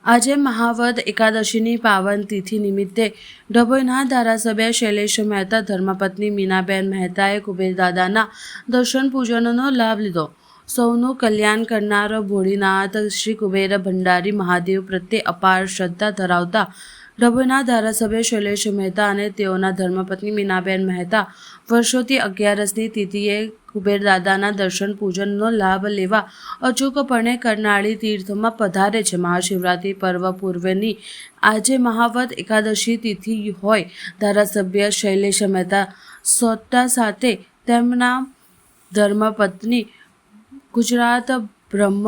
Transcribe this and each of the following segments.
આજે મહાવદ એકાદશીની પાવન તિથિ નિમિત્તે ડભોઈના ધારાસભ્ય શૈલેષ મહેતા ધર્મપત્ની મીનાબેન મહેતાએ કુબેરદાદાના દર્શન પૂજનનો લાભ લીધો। સૌનું કલ્યાણ કરનાર ભોળીનાથ શ્રી કુબેર ભંડારી મહાદેવ પ્રત્યે અપાર શ્રદ્ધા ધરાવતા ડભોઈના ધારાસભ્ય શૈલેષ મહેતા અને તેઓના ધર્મપત્ની મીનાબેન મહેતા વર્ષોથી 11ની તિથિએ કુબેરદાદાના દર્શન પૂજનનો લાભ લેવા અચૂકપણે કરનાળી તીર્થમાં પધારે છે। મહાશિવરાત્રિ પર્વ પૂર્વેની આજે મહાવદ એકાદશી તિથિ હોય ધારાસભ્ય શૈલેષ મહેતા સોટા સાથે તેમના ધર્મપત્ની ગુજરાત બ્રહ્મ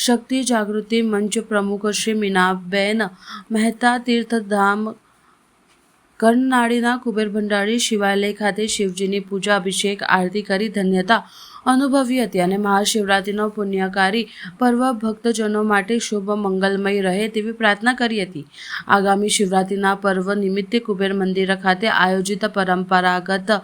શક્તિ જાગૃતિ મંચ પ્રમુખ શ્રી મીનાબેન મહેતા તીર્થધામ કરનાળીના કુબેર ભંડારી શિવાલય ખાતે શિવજીની પૂજા અભિષેક આરતી કરી ધન્યતા અનુભવી હતી અને મહાશિવરાત્રિનો પુણ્યકારી પર્વ ભક્તજનો માટે શુભ મંગલમય રહે તેવી પ્રાર્થના કરી હતી। આગામી શિવરાત્રિના પર્વ નિમિત્તે કુબેર મંદિર ખાતે આયોજિત પરંપરાગત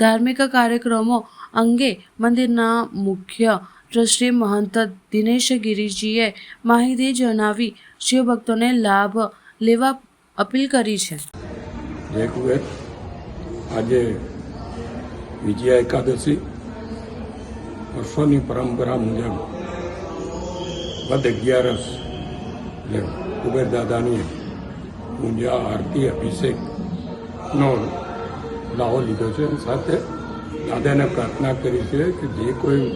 ધાર્મિક કાર્યક્રમો અંગે મંદિરના મુખ્ય ટ્રસ્ટી મહંત દિનેશ ગિરિજીએ માહિતી જણાવી શિવભક્તોને લાભ લેવા અપીલ કરી છે। જય કુબેર। આજે વિજયા એકાદશી વર્ષોની પરંપરા મુજબ વદ 11 એટલે કુબેર દાદાની પૂજા આરતી અભિષેકનો લાવો લીધો છે। સાથે દાદાને પ્રાર્થના કરી છે કે જે કોઈ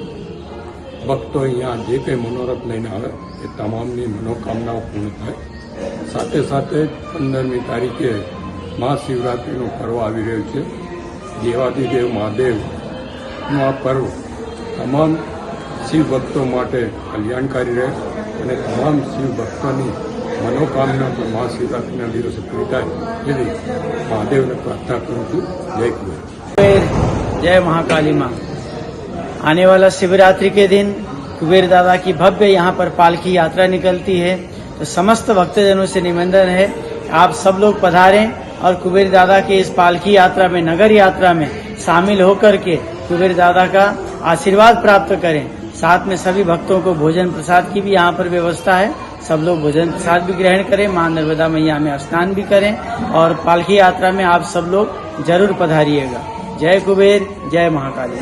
ભક્તો અહીંયા જે કંઈ મનોરથ લઈને આવે એ તમામની મનોકામનાઓ પૂર્ણ થાય। સાથે સાથે 15મી તારીખે મહાશિવરાત્રિનો પર્વ આવી રહ્યો છે। દેવાધિદેવ મહાદેવનો આ પર્વ તમામ શિવ ભક્તો માટે કલ્યાણકારી રહે અને તમામ શિવ ભક્તોની मनोकामना पर महाशिवरात्रि दिवस पूरी थाय महादेव ने प्रार्थना करूँ छूँ। जय कुबेर। जय महाकाली माँ। आने वाला शिवरात्रि के दिन कुबेर दादा की भव्य यहाँ पर पालकी यात्रा निकलती है, तो समस्त भक्तजनों से निवेदन है आप सब लोग पधारें और कुबेर दादा के इस पालकी यात्रा में, नगर यात्रा में शामिल होकर के कुबेर दादा का आशीर्वाद प्राप्त करें। साथ में सभी भक्तों को भोजन प्रसाद की भी यहाँ पर व्यवस्था है, सब लोग भोजन प्रसाद भी ग्रहण करें, मां नर्मदा मैया में स्नान भी करें और पालकी यात्रा में आप सब लोग जरूर पधारिएगा। जय कुबेर, जय महाकाली।